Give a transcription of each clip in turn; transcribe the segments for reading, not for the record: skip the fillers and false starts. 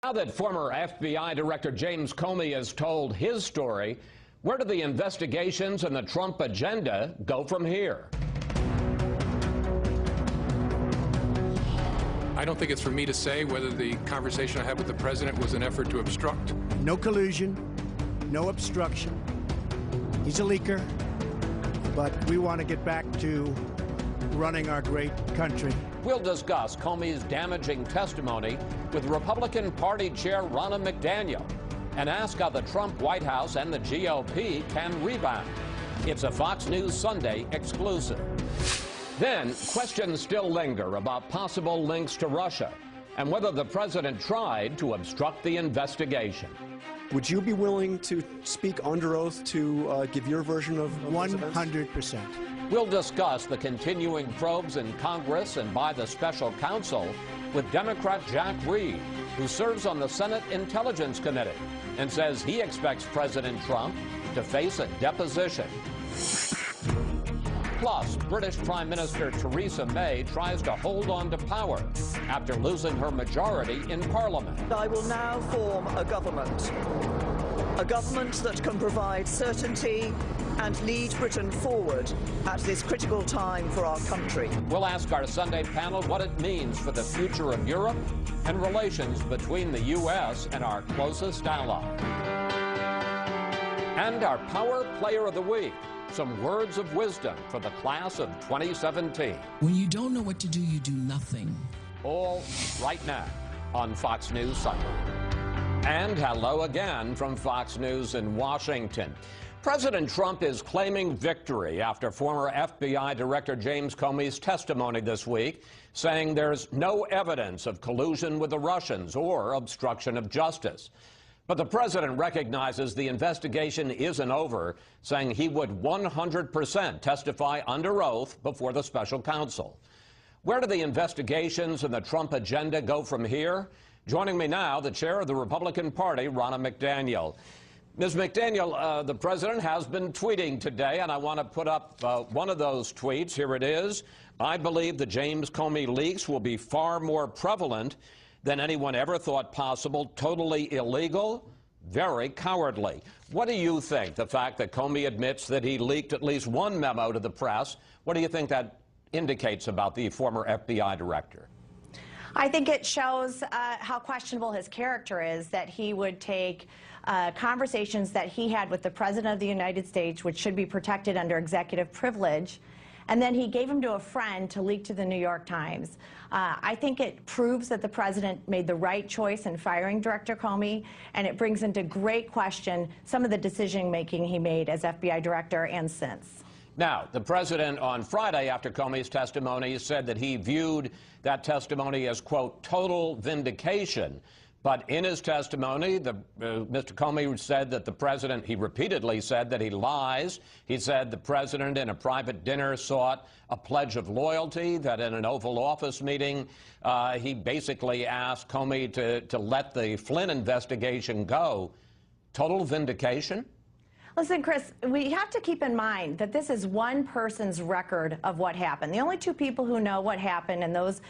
Now that former FBI Director James Comey has told his story, where do the investigations and the Trump agenda go from here? I don't think it's for me to say whether the conversation I had with the president was an effort to obstruct. No collusion, no obstruction. He's a leaker, but we want to get back to running our great country. We'll discuss Comey's damaging testimony with Republican Party Chair Ronna McDaniel and ask how the Trump White House and the GOP can rebound. It's a Fox News Sunday exclusive. Then, questions still linger about possible links to Russia and whether the president tried to obstruct the investigation. Would you be willing to speak under oath to give your version of 100%. We'll discuss the continuing probes in Congress and by the special counsel with Democrat Jack Reed, who serves on the Senate Intelligence Committee and says he expects President Trump to face a deposition. Plus, British Prime Minister Theresa May tries to hold on to power after losing her majority in Parliament. I will now form a government that can provide certainty and lead Britain forward at this critical time for our country. We'll ask our Sunday panel what it means for the future of Europe and relations between the U.S. and our closest ally. And our Power Player of the Week. Some words of wisdom for the class of 2017. When you don't know what to do, you do nothing. All right now on Fox News Sunday. And hello again from Fox News in Washington. President Trump is claiming victory after former FBI Director James Comey's testimony this week, saying there's no evidence of collusion with the Russians or obstruction of justice. But the president recognizes the investigation isn't over, saying he would 100% testify under oath before the special counsel. Where do the investigations and the Trump agenda go from here? Joining me now, the chair of the Republican Party, Ronna McDaniel. Ms. McDaniel, the president has been tweeting today, and I want to put up one of those tweets. Here it is. I believe the James Comey leaks will be far more prevalent than anyone ever thought possible. Totally illegal, very cowardly. What do you think, the fact that Comey admits that he leaked at least one memo to the press? What do you think that indicates about the former FBI director? I think it shows how questionable his character is, that he would take conversations that he had with the President of the United States, which should be protected under executive privilege, and then he gave them to a friend to leak to the New York Times. I think it proves that the president made the right choice in firing Director Comey, and it brings into great question some of the decision-making he made as FBI director and since. Now, the president on Friday after Comey's testimony said that he viewed that testimony as, quote, total vindication. But in his testimony, Mr. Comey said that the president, he repeatedly said that he lies. He said the president in a private dinner sought a pledge of loyalty, that in an Oval Office meeting, he basically asked Comey to let the Flynn investigation go. Total vindication? Listen, Chris, we have to keep in mind that this is one person's record of what happened. The only two people who know what happened in those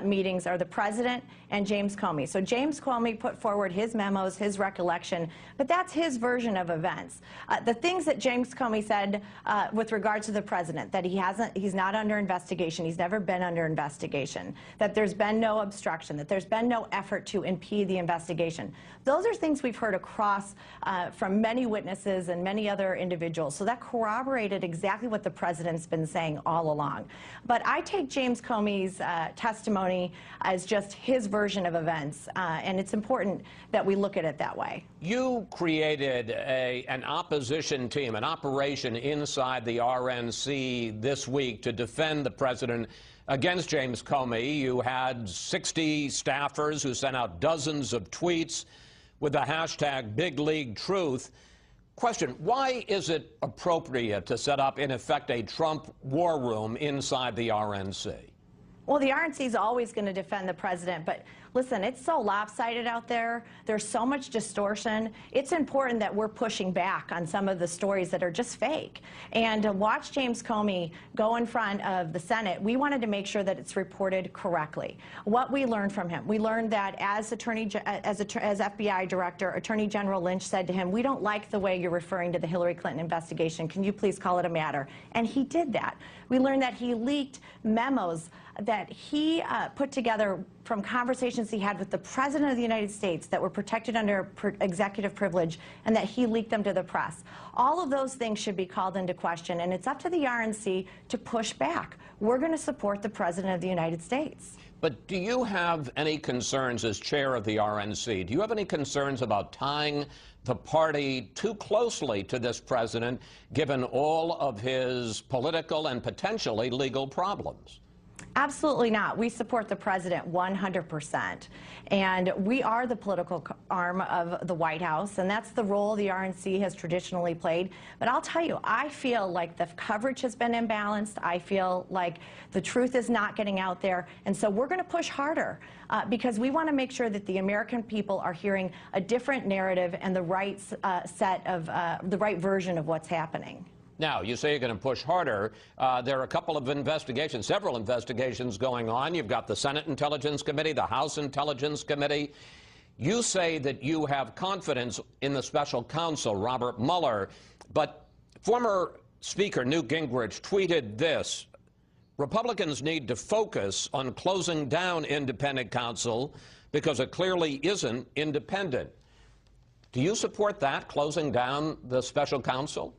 meetings are the president and James Comey. So James Comey put forward his memos, his recollection, but that's his version of events. The things that James Comey said with regards to the president, that he's not under investigation, he's never been under investigation, that there's been no obstruction, that there's been no effort to impede the investigation. Those are things we've heard across from many witnesses and many other individuals. So that corroborated exactly what the president's been saying all along. But I take James Comey's testimony as just his version of events, and it's important that we look at it that way. You created an opposition team, an operation inside the RNC this week to defend the president against James Comey. You had 60 staffers who sent out dozens of tweets with the hashtag #BigLeagueTruth. Question, why is it appropriate to set up, in effect, a Trump war room inside the RNC? Well, the RNC is always going to defend the president, but Listen, it's so lopsided out there. There's so much distortion. It's important that we're pushing back on some of the stories that are just fake. And to watch James Comey go in front of the Senate, we wanted to make sure that it's reported correctly. What we learned from him, we learned that as FBI Director, Attorney General Lynch said to him, "We don't like the way you're referring to the Hillary Clinton investigation. Can you please call it a matter?" And he did that. We learned that he leaked memos that he put together from conversations he had with the President of the United States that were protected under executive privilege, and that he leaked them to the press. All of those things should be called into question, and it's up to the RNC to push back. We're going to support the President of the United States. But do you have any concerns as chair of the RNC? Do you have any concerns about tying the party too closely to this president, given all of his political and potentially legal problems? Absolutely not. We support the president 100%. And we are the political arm of the White House, and that's the role the RNC has traditionally played. But I'll tell you, I feel like the coverage has been imbalanced. I feel like the truth is not getting out there. And so we're going to push harder because we want to make sure that the American people are hearing a different narrative and the right the right version of what's happening. Now, you say you're going to push harder. There are a couple of investigations, several investigations going on. You've got the Senate Intelligence Committee, the House Intelligence Committee. You say that you have confidence in the special counsel, Robert Mueller, but former Speaker Newt Gingrich tweeted this: Republicans need to focus on closing down independent counsel because it clearly isn't independent. Do you support that, closing down the special counsel?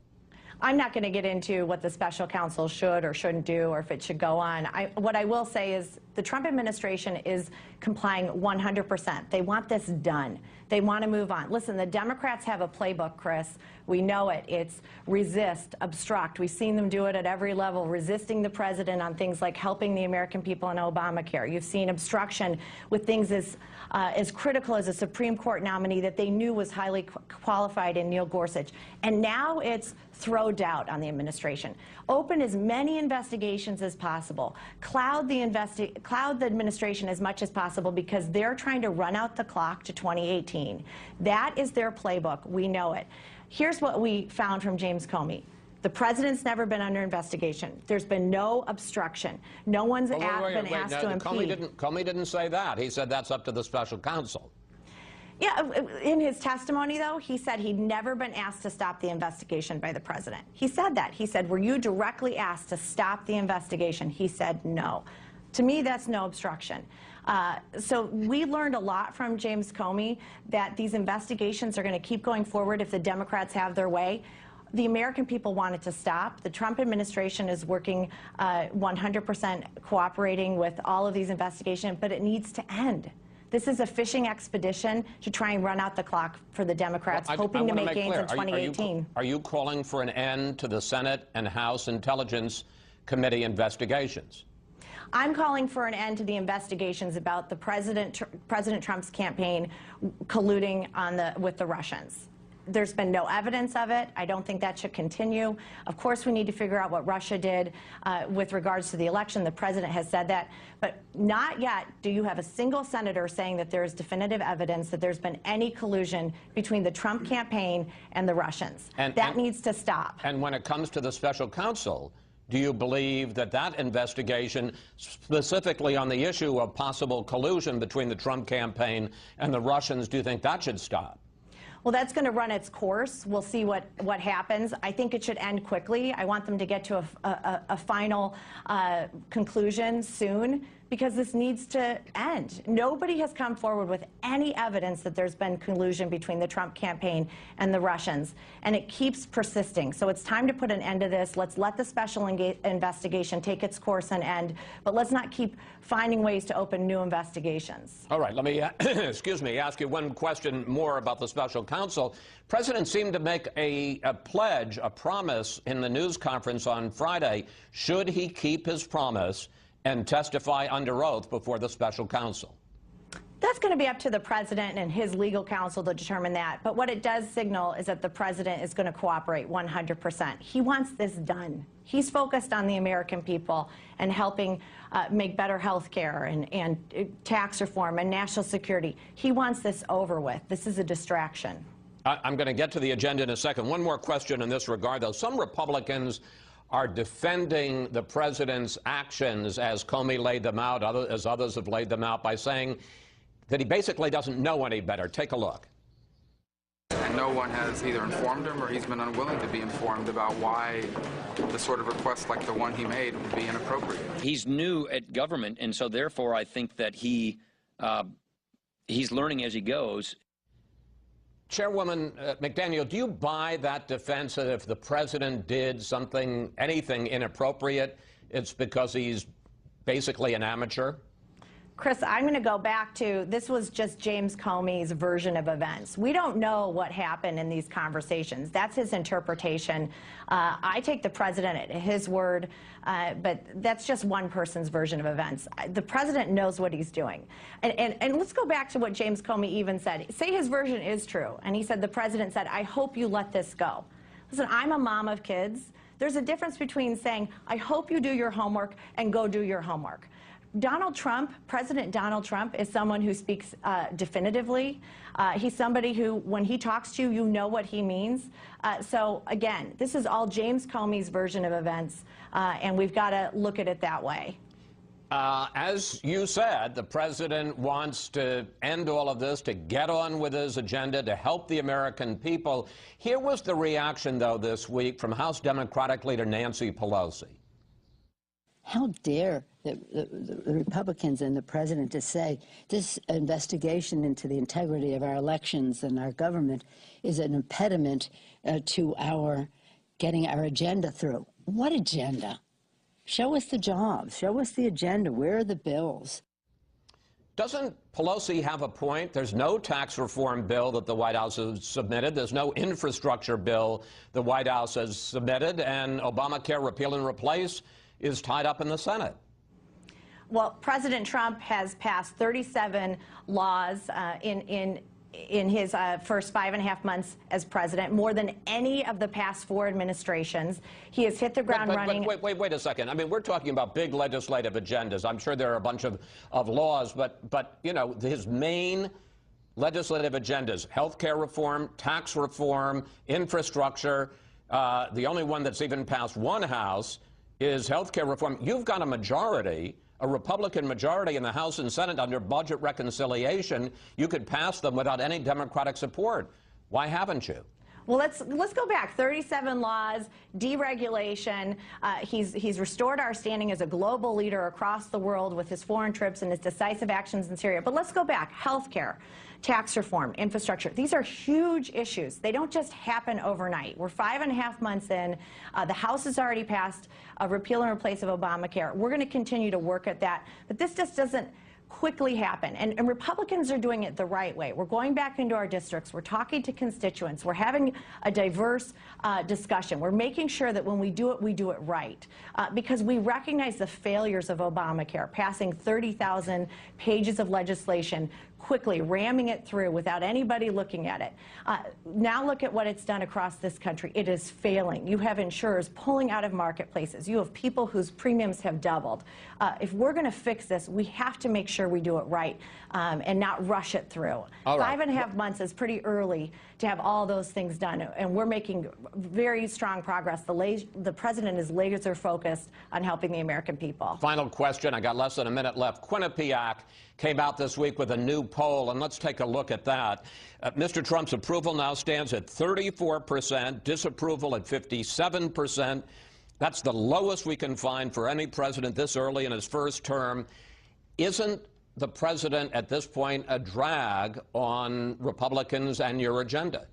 I'm not going to get into what the special counsel should or shouldn't do, or if it should go on. What I will say is the Trump administration is complying 100%. They want this done. They want to move on. Listen, the Democrats have a playbook, Chris. We know it. It's resist, obstruct. We've seen them do it at every level, resisting the president on things like helping the American people in Obamacare. You've seen obstruction with things as critical as a Supreme Court nominee that they knew was highly qualified in Neil Gorsuch. And now it's throw doubt on the administration. Open as many investigations as possible. Cloud the administration as much as possible because they're trying to run out the clock to 2018. That is their playbook. We know it. Here's what we found from James Comey. The president's never been under investigation. There's been no obstruction. No one's been asked to impede. Comey didn't say that. He said that's up to the special counsel. Yeah, in his testimony, though, he said he'd never been asked to stop the investigation by the president. He said that. He said, were you directly asked to stop the investigation? He said no. To me, that's no obstruction. So we learned a lot from James Comey that these investigations are going to keep going forward if the Democrats have their way. The American people want it to stop. The Trump administration is working 100% cooperating with all of these investigations, but it needs to end. This is a fishing expedition to try and run out the clock for the Democrats, hoping to make gains in 2018. Are you calling for an end to the Senate and House Intelligence Committee investigations? I'm calling for an end to the investigations about the President Trump's campaign colluding with the Russians. There's been no evidence of it. I don't think that should continue. Of course, we need to figure out what Russia did with regards to the election. The president has said that. But not yet do you have a single senator saying that there is definitive evidence that there's been any collusion between the Trump campaign and the Russians. That needs to stop. And when it comes to the special counsel, do you believe that that investigation, specifically on the issue of possible collusion between the Trump campaign and the Russians, do you think that should stop? Well, that's going to run its course. We'll see what happens. I think it should end quickly. I want them to get to a final conclusion soon, because this needs to end. Nobody has come forward with any evidence that there's been collusion between the Trump campaign and the Russians, and it keeps persisting. So it's time to put an end to this. Let's let the special investigation take its course and end, but let's not keep finding ways to open new investigations. All right, let me, excuse me, ask you one question more about the special counsel. President seemed to make a pledge, a promise in the news conference on Friday. Should he keep his promise and testify under oath before the special counsel? That's going to be up to the president and his legal counsel to determine that. But what it does signal is that the president is going to cooperate 100%. He wants this done. He's focused on the American people and helping make better health care and tax reform and national security. He wants this over with. This is a distraction. I'm going to get to the agenda in a second. One more question in this regard, though. Some Republicans are defending the president's actions as Comey laid them out, as others have laid them out, by saying that he basically doesn't know any better. Take a look. And no one has either informed him or he's been unwilling to be informed about why the sort of request like the one he made would be inappropriate. He's new at government, and so therefore I think that he's learning as he goes. Chairwoman McDaniel, do you buy that defense that if the president did anything inappropriate, it's because he's basically an amateur? Chris, I'm going to go back to, this was just James Comey's version of events. We don't know what happened in these conversations. That's his interpretation. I take the president at his word, but that's just one person's version of events. The president knows what he's doing. And let's go back to what James Comey even said. Say his version is true, and he said, the president said, I hope you let this go. Listen, I'm a mom of kids. There's a difference between saying, I hope you do your homework, and go do your homework. Donald Trump, President Donald Trump, is someone who speaks definitively. He's somebody who, when he talks to you, you know what he means. So, again, this is all James Comey's version of events, and we've got to look at it that way. As you said, the president wants to end all of this, to get on with his agenda, to help the American people. Here was the reaction, though, this week from House Democratic leader Nancy Pelosi. How dare the Republicans and the president to say this investigation into the integrity of our elections and our government is an impediment to our getting our agenda through. What agenda? Show us the jobs. Show us the agenda. Where are the bills? Doesn't Pelosi have a point? There's no tax reform bill that the White House has submitted. There's no infrastructure bill the White House has submitted. And Obamacare repeal and replace is tied up in the Senate. Well, President Trump has passed 37 laws in his first 5.5 months as president, more than any of the past 4 administrations. He has hit the ground running. Wait a second. I mean, we're talking about big legislative agendas. I'm sure there are a bunch of laws, but you know, his main legislative agendas: health care reform, tax reform, infrastructure. The only one that's even passed one house is health care reform. You've got a majority, a Republican majority in the House and Senate under budget reconciliation. You could pass them without any Democratic support. Why haven't you? Well, let's go back. 37 laws, deregulation. He's restored our standing as a global leader across the world with his foreign trips and his decisive actions in Syria. But let's go back. Health care, tax reform, infrastructure. These are huge issues. They don't just happen overnight. We're 5.5 months in. The House has already passed a repeal and replace of Obamacare. We're going to continue to work at that. But this just doesn't quickly happen. And Republicans are doing it the right way. We're going back into our districts. We're talking to constituents. We're having a diverse discussion. We're making sure that when we do it right. Because we recognize the failures of Obamacare, passing 30,000 pages of legislation quickly, ramming it through without anybody looking at it. Now look at what it's done across this country. It is failing. You have insurers pulling out of marketplaces. You have people whose premiums have doubled. If we're going to fix this, we have to make sure we do it right and not rush it through. All right. 5.5 months is pretty early to have all those things done, and we're making very strong progress. The president is laser focused on helping the American people. Final question. I got less than a minute left. Quinnipiac came out this week with a new poll, and let's take a look at that. Mr. Trump's approval now stands at 34%, disapproval at 57%. That's the lowest we can find for any president this early in his first term. Isn't the president at this point a drag on Republicans and your agenda?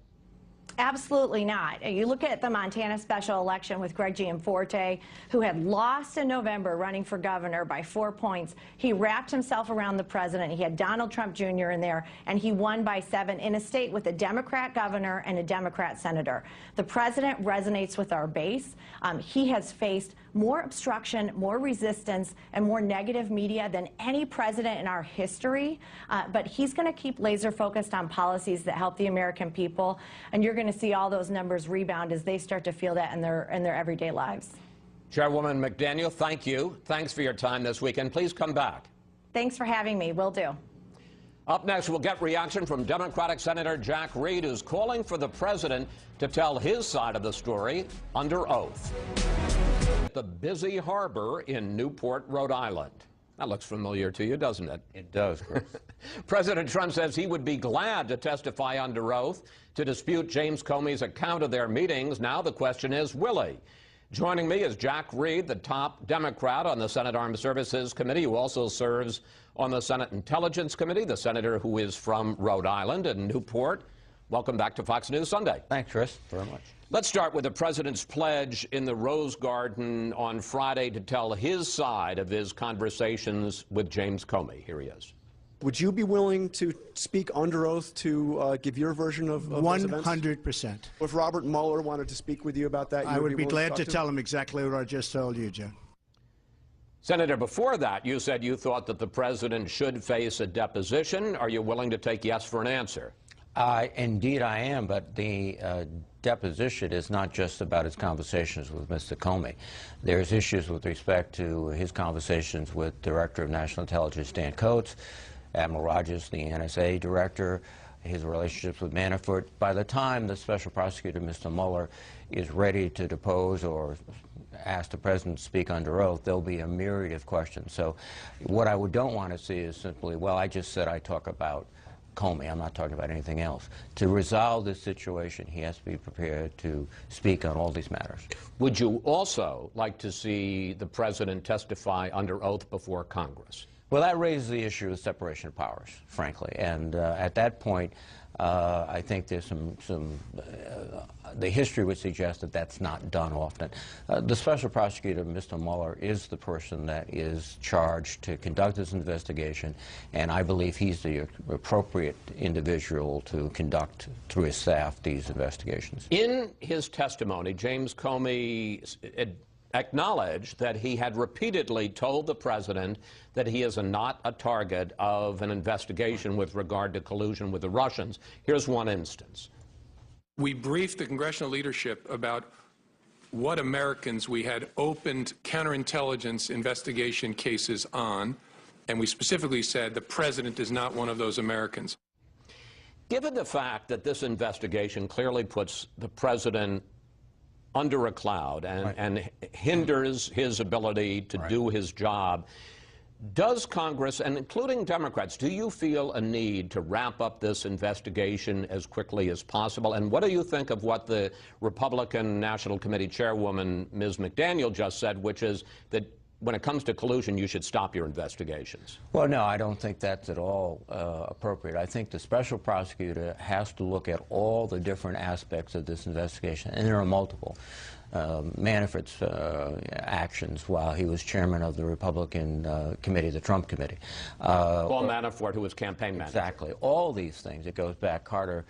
Absolutely not. You look at the Montana special election with Greg Gianforte, who had lost in November running for governor by 4 points. He wrapped himself around the president. He had Donald Trump Jr. in there, and he won by 7 in a state with a Democrat governor and a Democrat senator. The president resonates with our base. He has faced more obstruction, more resistance, and more negative media than any president in our history. But he's going to keep laser focused on policies that help the American people, and you're going to see all those numbers rebound as they start to feel that in their everyday lives. Chairwoman McDaniel, thank you. Thanks for your time this weekend. Please come back. Thanks for having me. Will do. Up next, we'll get reaction from Democratic Senator Jack Reed, who's calling for the president to tell his side of the story under oath. The busy harbor in Newport, Rhode Island. That looks familiar to you, doesn't it? It does, Chris. President Trump says he would be glad to testify under oath to dispute James Comey's account of their meetings. Now the question is, will he? Joining me is Jack Reed, the top Democrat on the Senate Armed Services Committee, who also serves on the Senate Intelligence Committee, the senator who is from Rhode Island and Newport. Welcome back to Fox News Sunday. Thanks, Chris, very much. Let's start with the president's pledge in the Rose Garden on Friday to tell his side of his conversations with James Comey. Here he is. Would you be willing to speak under oath to give your version of those events? 100%. If Robert Mueller wanted to speak with you about that, I would be glad to talk tell him exactly what I just told you, Joe. Senator, before that, you said you thought that the president should face a deposition. Are you willing to take yes for an answer? Indeed, I am, but the deposition is not just about his conversations with Mr. Comey. There's issues with respect to his conversations with Director of National Intelligence Dan Coats, Admiral Rogers, the NSA director, his relationships with Manafort. By the time the special prosecutor, Mr. Mueller, is ready to depose or ask the president to speak under oath, there'll be a myriad of questions. So what I don't want to see is simply, well, I just said I talk about Comey. I'm not talking about anything else. To resolve this situation, he has to be prepared to speak on all these matters. Would you also like to see the president testify under oath before Congress? Well, that raises the issue of separation of powers, frankly. And at that point, I think there's the history would suggest that that's not done often. The special prosecutor, Mr. Mueller, is the person that is charged to conduct this investigation, and I believe he's the appropriate individual to conduct, through his staff, these investigations. In his testimony, James Comey acknowledged that he had repeatedly told the president that he is not a target of an investigation with regard to collusion with the Russians. Here's one instance. We briefed the congressional leadership about what Americans we had opened counterintelligence investigation cases on, and we specifically said the president is not one of those Americans. Given the fact that this investigation clearly puts the president under a cloud and hinders his ability to do his job, does Congress, and including Democrats, do you feel a need to wrap up this investigation as quickly as possible? And what do you think of what the Republican National Committee Chairwoman, Ms. McDaniel, just said, which is that when it comes to collusion, you should stop your investigations? Well, no, I don't think that's at all appropriate. I think the special prosecutor has to look at all the different aspects of this investigation, and there are multiple. Manafort's actions while he was chairman of the Republican committee, the Trump committee. Paul Manafort, who was campaign manager. Exactly. All these things. It goes back, Carter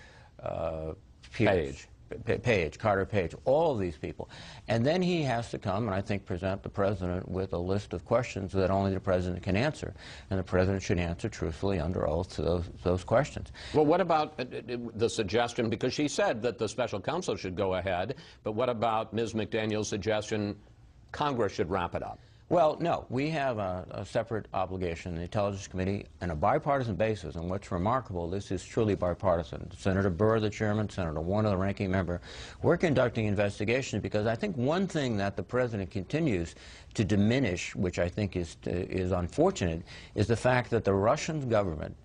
Carter Page, all of these people. And then he has to come and I think present the president with a list of questions that only the president can answer. And the president should answer truthfully under oath to those questions. Well, what about the suggestion, because she said that the special counsel should go ahead, but what about Ms. McDaniel's suggestion Congress should wrap it up? Well, no. We have a separate obligation, the Intelligence Committee, on a bipartisan basis. And what's remarkable, this is truly bipartisan. Senator Burr, the chairman, Senator Warner, the ranking member, we're conducting investigations because I think one thing that the president continues to diminish, which I think is unfortunate, is the fact that the Russian government,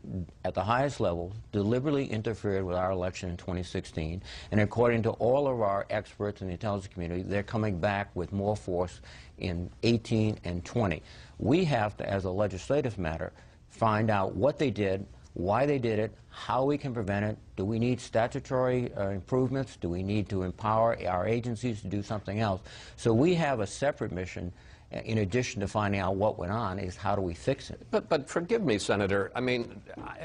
at the highest level, deliberately interfered with our election in 2016. And according to all of our experts in the intelligence community, they're coming back with more force in 18 and 20. We have to, as a legislative matter, find out what they did, why they did it, how we can prevent it. Do we need statutory improvements? Do we need to empower our agencies to do something else? So we have a separate mission, in addition to finding out what went on, is how do we fix it? But forgive me, Senator, I mean,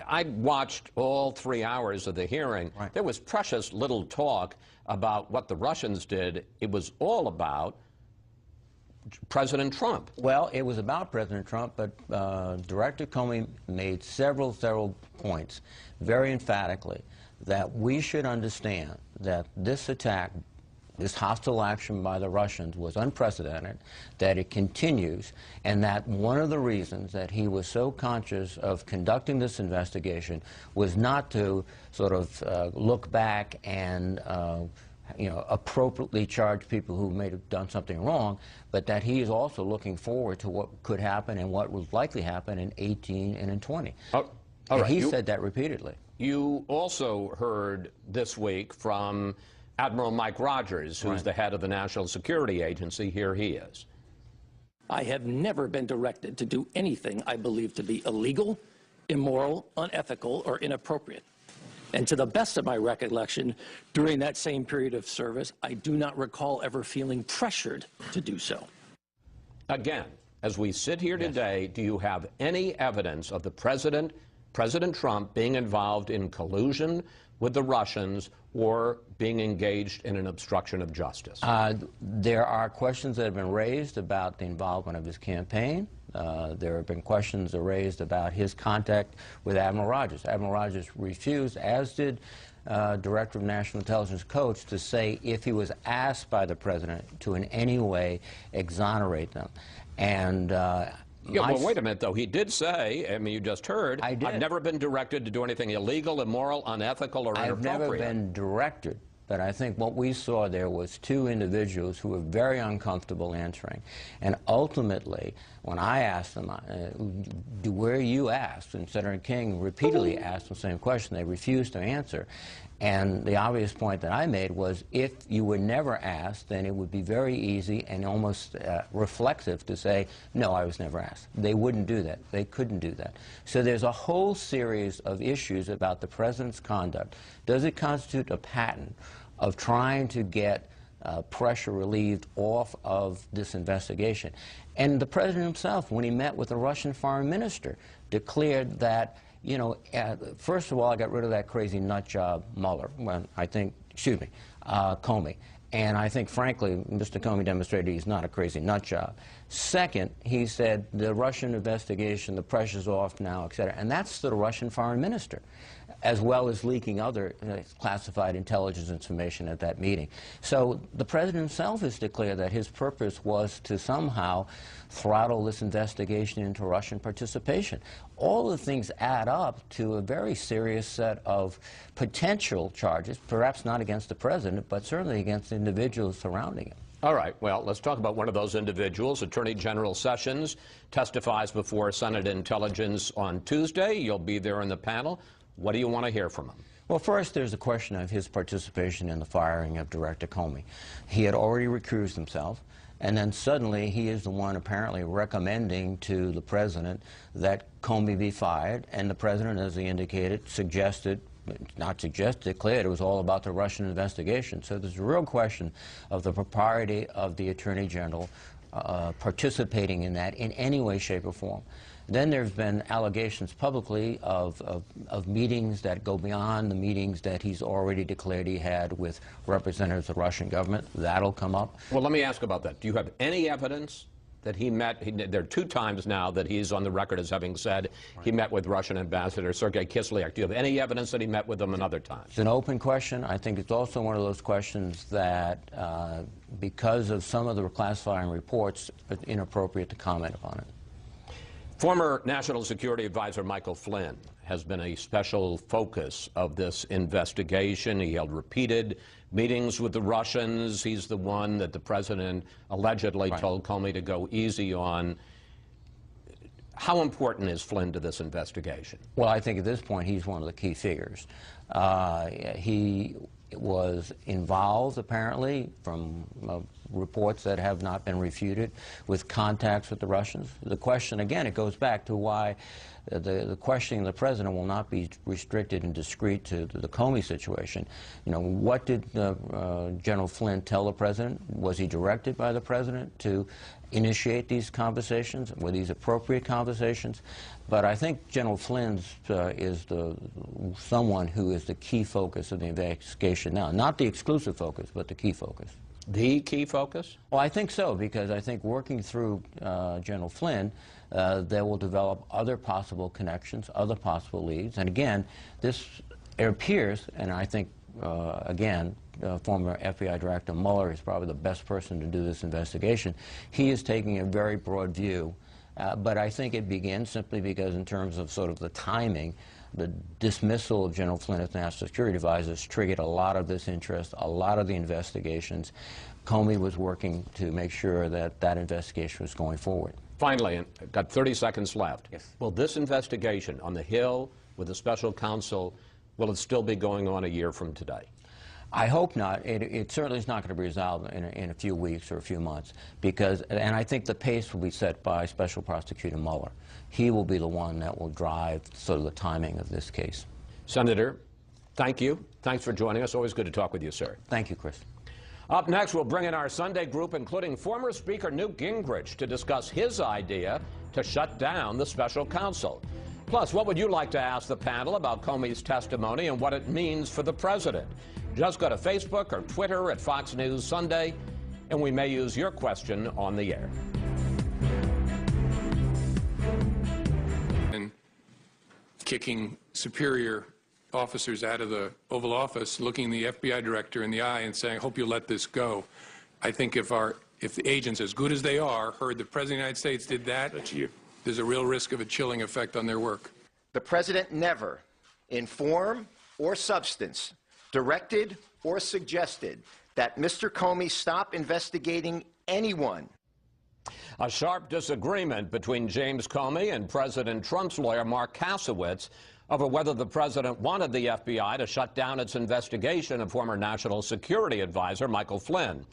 I watched all 3 hours of the hearing. Right. There was precious little talk about what the Russians did. It was all about President Trump. Well, it was about President Trump, but Director Comey made several points very emphatically that we should understand that this attack, this hostile action by the Russians was unprecedented, that it continues, and that one of the reasons that he was so conscious of conducting this investigation was not to sort of look back and appropriately charge people who may have done something wrong, but that he is also looking forward to what could happen and what will likely happen in 18 and in 20. He said that repeatedly. You also heard this week from Admiral Mike Rogers, who's the head of the National Security Agency. Here he is. I have never been directed to do anything I believe to be illegal, immoral, unethical, or inappropriate. And to the best of my recollection, during that same period of service, I do not recall ever feeling pressured to do so. Again, as we sit here today, do you have any evidence of the President Trump being involved in collusion with the Russians or being engaged in an obstruction of justice? There are questions that have been raised about the involvement of his campaign. There have been questions raised about his contact with Admiral Rogers. Admiral Rogers refused, as did Director of National Intelligence Coach, to say if he was asked by the President to in any way exonerate them. And well, wait a minute, though. He did say, I mean, you just heard, I've never been directed to do anything illegal, immoral, unethical, or inappropriate. I've never been directed, but I think what we saw there was two individuals who were very uncomfortable answering. And ultimately, when I asked them, were you asked? And Senator King repeatedly asked the same question. They refused to answer. And the obvious point that I made was, if you were never asked, then it would be very easy and almost reflexive to say, no, I was never asked. They wouldn't do that. They couldn't do that. So there's a whole series of issues about the President's conduct. Does it constitute a pattern of trying to get pressure relieved off of this investigation? And the President himself, when he met with the Russian foreign minister, declared that, you know, first of all, I got rid of that crazy nut job Mueller, Comey. And I think, frankly, Mr. Comey demonstrated he's not a crazy nut job. Second, he said the Russian investigation, the pressure's off now, et cetera. And that's the Russian foreign minister, as well as leaking other classified intelligence information at that meeting. So the President himself has declared that his purpose was to somehow throttle this investigation into Russian participation. All the things add up to a very serious set of potential charges, perhaps not against the President, but certainly against individuals surrounding him. All right, well, let's talk about one of those individuals. Attorney General Sessions testifies before Senate Intelligence on Tuesday. You'll be there in the panel. What do you want to hear from him? Well, first, there's a question of his participation in the firing of Director Comey. He had already recused himself, and then suddenly he is the one apparently recommending to the President that Comey be fired, and the President, as he indicated, declared it was all about the Russian investigation. So there's a real question of the propriety of the Attorney General participating in that in any way, shape, or form. Then there's been allegations publicly of meetings that go beyond the meetings that he's already declared he had with representatives of the Russian government. That'll come up. Well, let me ask about that. Do you have any evidence that he met? There are 2 times now that he's on the record as having said he met with Russian Ambassador Sergei Kislyak. Do you have any evidence that he met with them another time? It's an open question. I think it's also one of those questions that, because of some of the classifying reports, it's inappropriate to comment upon it. Former National Security Advisor Michael Flynn has been a special focus of this investigation. He held repeated meetings with the Russians. He's the one that the President allegedly told Comey to go easy on. How important is Flynn to this investigation? Well, I think at this point he's one of the key figures. He was involved, apparently, from reports that have not been refuted, with contacts with the Russians. The question, again, it goes back to why the questioning of the President will not be restricted and discreet to the Comey situation. You know, what did General Flynn tell the President? Was he directed by the President to initiate these conversations? Were these appropriate conversations? But I think General Flynn is someone who is the key focus of the investigation now. Not the exclusive focus, but the key focus. the key focus? Well, I think so, because I think working through General Flynn, they will develop other possible connections, other possible leads. And again, it appears, and I think, again, former FBI Director Mueller is probably the best person to do this investigation. He is taking a very broad view, but I think it begins simply because in terms of sort of the timing, the dismissal of General Flynn as National Security Advisor triggered a lot of this interest, a lot of the investigations. Comey was working to make sure that that investigation was going forward. Finally, I've got 30 seconds left. Yes. Will this investigation on the Hill with the special counsel, will it still be going on a year from today? I hope not. It certainly is not going to be resolved in a few weeks or a few months, because, and I think the pace will be set by Special Prosecutor Mueller. He will be the one that will drive sort of the timing of this case. Senator, thank you. Thanks for joining us. Always good to talk with you, sir. Thank you, Chris. Up next, we'll bring in our Sunday group, including former Speaker Newt Gingrich, to discuss his idea to shut down the special counsel. Plus, what would you like to ask the panel about Comey's testimony and what it means for the president? Just go to Facebook or Twitter at Fox News Sunday, and we may use your question on the air. And kicking superior officers out of the Oval Office, looking the FBI director in the eye and saying, hope you'll let this go. I think if the agents, as good as they are, heard the President of the United States did that, there's a real risk of a chilling effect on their work. The President never, in form or substance, directed or suggested that Mr. Comey stop investigating anyone. A sharp disagreement between James Comey and President Trump's lawyer, Mark Kasowitz, over whether the president wanted the FBI to shut down its investigation of former National Security Advisor Michael Flynn.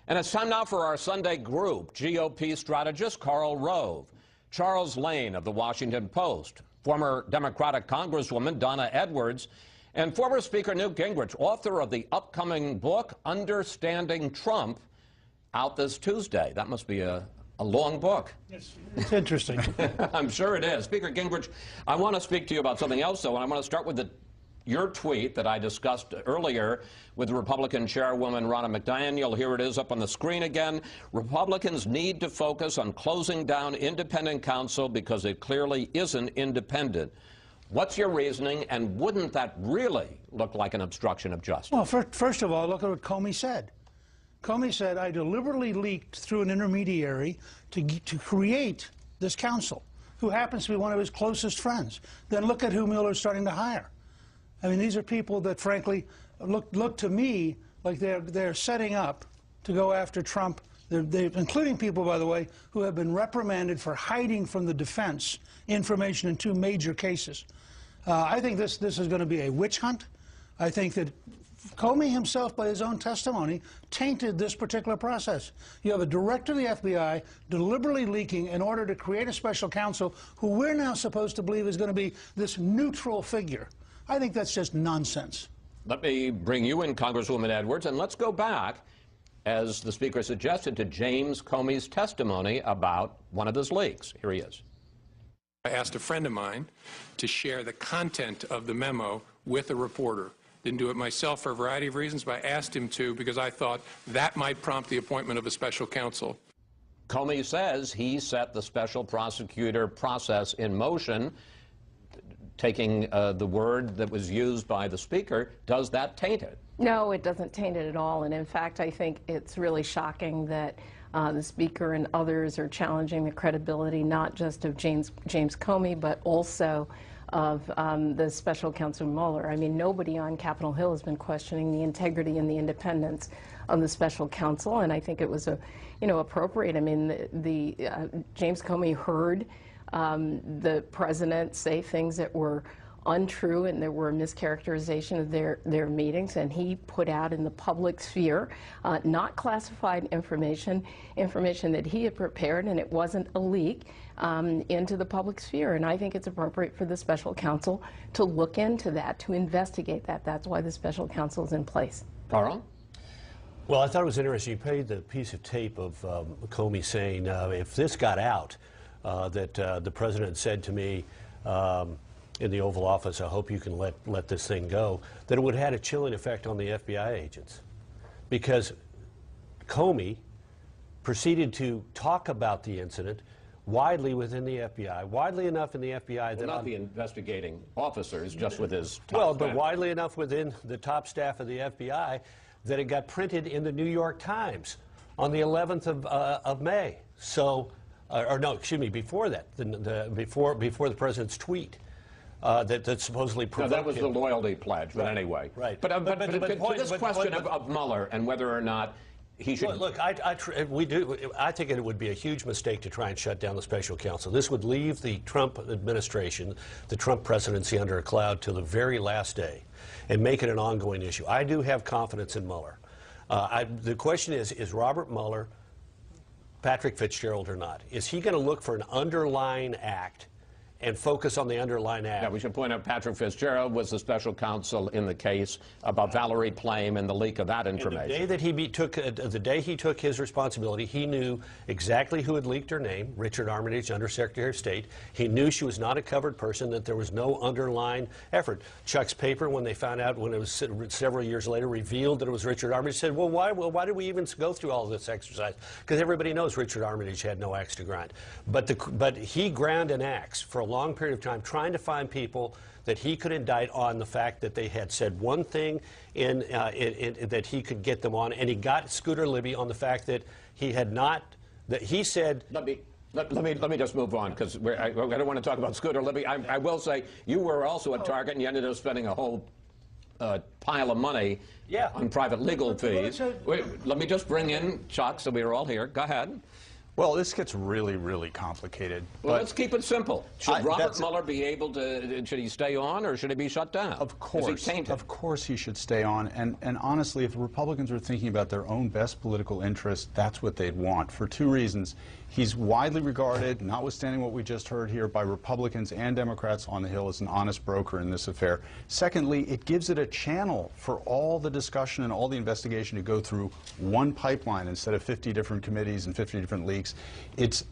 And it's time now for our Sunday group, GOP strategist Karl Rove, Charles Lane of The Washington Post, former Democratic Congresswoman Donna Edwards, and former Speaker Newt Gingrich, author of the upcoming book, Understanding Trump, out this Tuesday. That must be a long book. It's interesting. I'm sure it is. Speaker Gingrich, I want to speak to you about something else, though, and I want to start with your tweet that I discussed earlier with Republican Chairwoman Ronna McDaniel. Here it is up on the screen again. Republicans need to focus on closing down independent counsel because it clearly isn't independent. What's your reasoning, and wouldn't that really look like an obstruction of justice? Well, first of all, look at what Comey said. Comey said, I deliberately leaked through an intermediary to create this counsel, who happens to be one of his closest friends. Then look at who Mueller's starting to hire. I mean, these are people that, frankly, look to me like they're setting up to go after Trump. They're including people, by the way, who have been reprimanded for hiding from the defense information in 2 major cases. I think this is going to be a witch hunt. I think that Comey himself, by his own testimony, tainted this particular process. You have a director of the FBI deliberately leaking in order to create a special counsel who we're now supposed to believe is going to be this neutral figure. I think that's just nonsense. Let me bring you in, Congresswoman Edwards, and let's go back, as the Speaker suggested, to James Comey's testimony about one of his leaks. Here he is. I asked a friend of mine to share the content of the memo with a reporter. Didn't do it myself for a variety of reasons, but I asked him to because I thought that might prompt the appointment of a special counsel. Comey says he set the special prosecutor process in motion. Taking the word that was used by the Speaker, does that taint it? No, it doesn't taint it at all. And in fact, I think it's really shocking that the Speaker and others are challenging the credibility not just of James Comey, but also of the special counsel Mueller. I mean, nobody on Capitol Hill has been questioning the integrity and the independence of the special counsel, and I think it was appropriate. I mean, James Comey heard the president say things that were untrue and there were mischaracterization of their meetings, and he put out in the public sphere not classified information that he had prepared, and it wasn't a leak, into the public sphere. And I think it's appropriate for the special counsel to look into that, to investigate that. That's why the special counsel is in place. Carl? Well, I thought it was interesting. You played the piece of tape of Comey saying, if this got out, that the president said to me in the Oval Office, I hope you can let this thing go, that it would have had a chilling effect on the FBI agents. Because Comey proceeded to talk about the incident widely within the FBI, widely enough in the FBI that... Well, not the investigating officers, just with his top Well, staff. but widely enough within the top staff of the FBI that it got printed in the New York Times on the 11th of May. So, or no, excuse me, before that, before the president's tweet. That supposedly provoked that was him. the loyalty pledge, but anyway. Right. But to this question of Mueller and whether or not he should... Look, I think it would be a huge mistake to try and shut down the special counsel. This would leave the Trump administration, the Trump presidency, under a cloud till the very last day and make it an ongoing issue. I do have confidence in Mueller. The question is Robert Mueller Patrick Fitzgerald or not? Is he going to look for an underlying act and focus on the underlying act? Yeah, we should point out Patrick Fitzgerald was the special counsel in the case about Valerie Plame and the leak of that information. And the day that he took his responsibility, he knew exactly who had leaked her name, Richard Armitage, Undersecretary of State. He knew she was not a covered person, that there was no underlying effort. Chuck's paper, when they found out, when it was several years later, revealed that it was Richard Armitage, said, well, why did we even go through all this exercise? Because everybody knows Richard Armitage had no axe to grind. But he ground an axe for a long period of time trying to find people that he could indict on the fact that they had said one thing that he could get them on, and he got Scooter Libby on the fact that he had not, that he said... Let me just move on, because I don't want to talk about Scooter Libby. I will say you were also a target, and you ended up spending a whole pile of money on private legal fees. Wait, let me just bring in Chuck so we're all here. Go ahead. Well, this gets really, really complicated. Well, let's keep it simple. Should Robert Mueller be able to, should he stay on or should he be shut down? Of course. Of course he should stay on. And honestly, if the Republicans are thinking about their own best political interests, that's what they'd want, for two reasons. He's widely regarded, notwithstanding what we just heard here, by Republicans and Democrats on the Hill as an honest broker in this affair. Secondly, it gives it a channel for all the discussion and all the investigation to go through one pipeline instead of 50 different committees and 50 different leaks. It's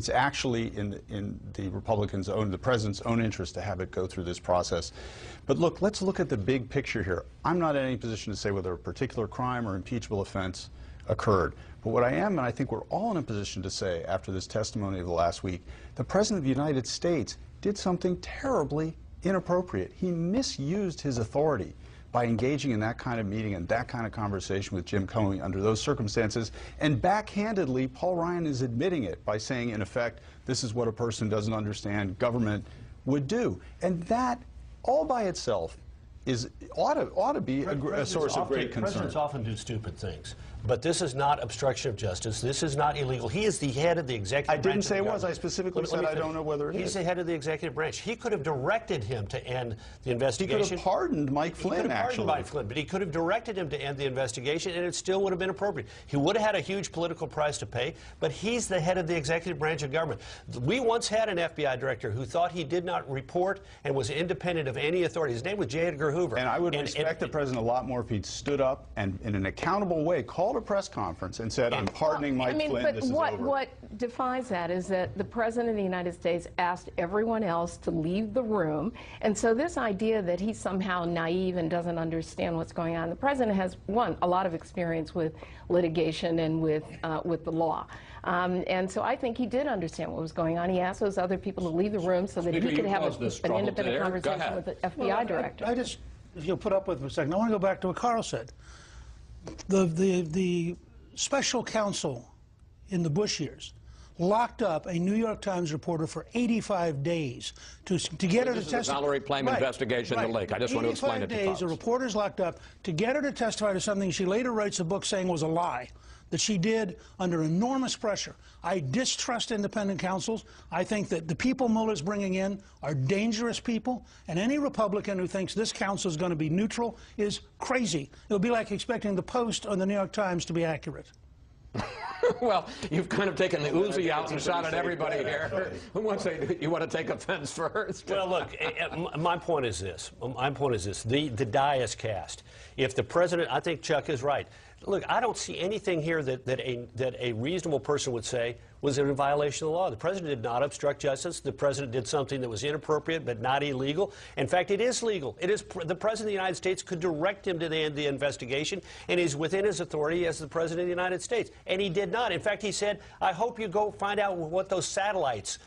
actually in the Republicans' own, the president's own interest to have it go through this process. But look, let's look at the big picture here. I'm not in any position to say whether a particular crime or impeachable offense occurred. But what I am, and I think we're all in a position to say after this testimony of the last week, the President of the United States did something terribly inappropriate. He misused his authority by engaging in that kind of meeting and that kind of conversation with Jim Comey under those circumstances. And backhandedly, Paul Ryan is admitting it by saying, in effect, this is what a person who doesn't understand government would do. And that, all by itself, ought to be a source of great concern. Presidents often do stupid things, but this is not obstruction of justice. This is not illegal. He is the head of the executive branch. I didn't say it was. I specifically said I don't know whether it is. He's the head of the executive branch. He could have directed him to end the investigation. He could have pardoned Mike Flynn, actually. He could have pardoned Mike Flynn, but he could have directed him to end the investigation, and it still would have been appropriate. He would have had a huge political price to pay, but he's the head of the executive branch of government. We once had an FBI director who thought he did not report and was independent of any authority. His name was J. Edgar Hoover. And I would respect the president a lot more if he'd stood up and, in an accountable way, called a press conference and said, I'm pardoning Mike Flynn, but this is over. What defies that is that the President of the United States asked everyone else to leave the room, and so this idea that he's somehow naive and doesn't understand what's going on, the President has, a lot of experience with litigation and with the law. And so I think he did understand what was going on. He asked those other people to leave the room so that he could have an independent conversation with the FBI director. I just, if you'll put up with me a second, I want to go back to what Carl said. The special counsel in the Bush years locked up a New York Times reporter for 85 days to get her to testify. This is the Valerie Plame investigation, the leak. I just want to explain it to 85 days, a reporter's locked up to get her to testify to something she later writes a book saying was a lie, that she did under enormous pressure. I distrust independent counsels. I think that the people Mueller's bringing in are dangerous people, and any Republican who thinks this counsel is going to be neutral is crazy. It would be like expecting the Post or the New York Times to be accurate. Well, you've kind of taken the Uzi out and shot at everybody here. Who wants to? You want to take offense first? Well, look, my point is this. The die is cast. If the president, I think Chuck is right. Look, I don't see anything here that a reasonable person would say was in violation of the law. The president did not obstruct justice. The president did something that was inappropriate but not illegal. In fact, it is legal. It is the president of the United States could direct him to end the investigation, and he's within his authority as the president of the United States. And he did not. In fact, he said, I hope you go find out what those satellites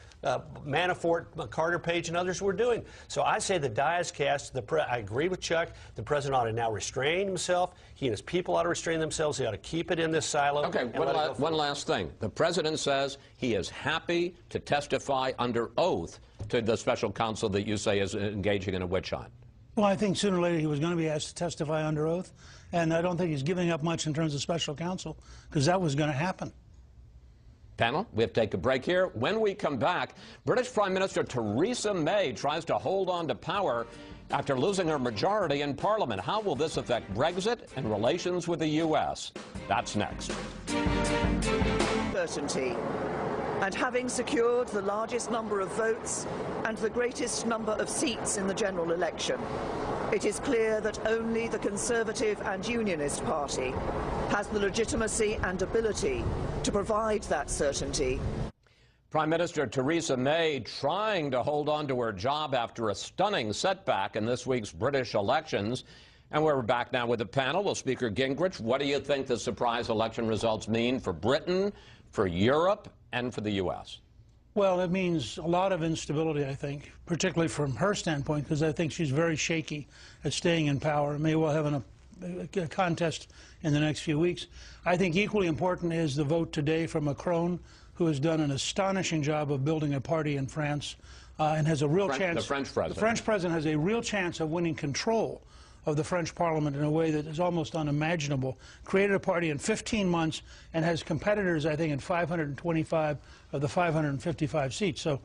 Manafort, Carter Page, and others were doing. So I say the die is cast. I agree with Chuck. The president ought to now restrain himself. He and his people ought to restrain themselves. They ought to keep it in this silo. Okay, one last thing. The president says he is happy to testify under oath to the special counsel that you say is engaging in a witch hunt. Well, I think sooner or later he was going to be asked to testify under oath, and I don't think he's giving up much in terms of special counsel, because that was going to happen. Panel, we have to take a break here. When we come back, British Prime Minister Theresa May tries to hold on to power after losing her majority in Parliament. How will this affect Brexit and relations with the U.S.? That's next. Certainty. And having secured the largest number of votes and the greatest number of seats in the general election, it is clear that only the Conservative and Unionist Party has the legitimacy and ability to provide that certainty. Prime Minister Theresa May trying to hold on to her job after a stunning setback in this week's British elections. And we're back now with the panel. Well, Speaker Gingrich, what do you think the surprise election results mean for Britain, for Europe, and for the U.S.? Well, it means a lot of instability, I think, particularly from her standpoint, because I think she's very shaky at staying in power. May well have a contest in the next few weeks. I think equally important is the vote today for Macron, who has done an astonishing job of building a party in France and has a real chance. The French president. The French president has a real chance of winning control of the French Parliament in a way that is almost unimaginable. Created a party in 15 months and has competitors, I think, in 525 of the 555 seats. So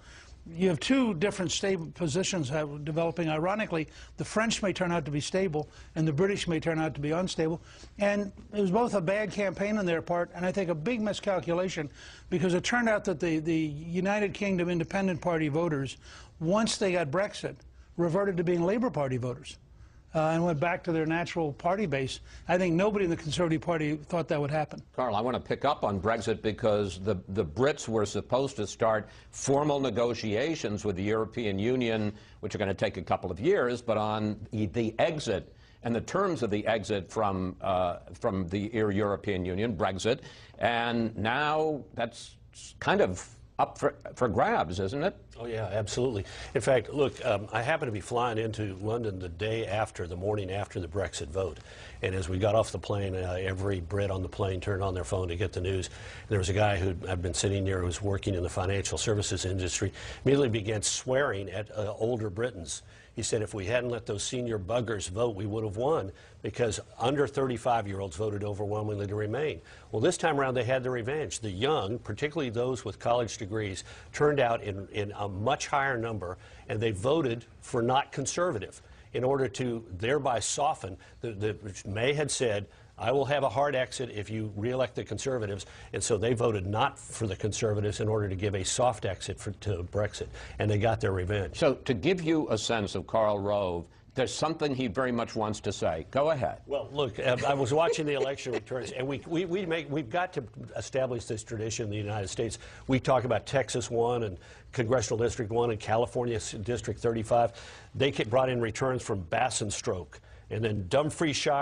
you have two different stable positions developing. Ironically, the French may turn out to be stable, and the British may turn out to be unstable. And it was both a bad campaign on their part, and I think a big miscalculation, because it turned out that the United Kingdom Independent Party voters, once they got Brexit, reverted to being Labour Party voters. And went back to their natural party base. I think nobody in the Conservative Party thought that would happen. Carl, I want to pick up on Brexit because the Brits were supposed to start formal negotiations with the European Union, which are going to take a couple of years, but on the exit and the terms of the exit from the European Union, Brexit, and now that's kind of up for grabs, isn't it? Oh, yeah, absolutely. In fact, look, I happened to be flying into London the morning after the Brexit vote. And as we got off the plane, every Brit on the plane turned on their phone to get the news. And there was a guy who I'd been sitting near who was working in the financial services industry, immediately began swearing at older Britons. He said if we hadn't let those senior buggers vote, we would have won, because under 35-year-olds voted overwhelmingly to remain. Well, this time around, they had their revenge. The young, particularly those with college degrees, turned out in a much higher number, and they voted for not conservative in order to thereby soften. May had said, I will have a hard exit if you re-elect the Conservatives, and so they voted not for the Conservatives in order to give a soft exit to Brexit, and they got their revenge. So to give you a sense of Karl Rove, there's something he very much wants to say. Go ahead. Well, look, I was watching the election returns, and we've got to establish this tradition in the United States. We talk about Texas 1 and Congressional District 1 and California District 35. They brought in returns from Bassenstrok, and then Dumfries Shire.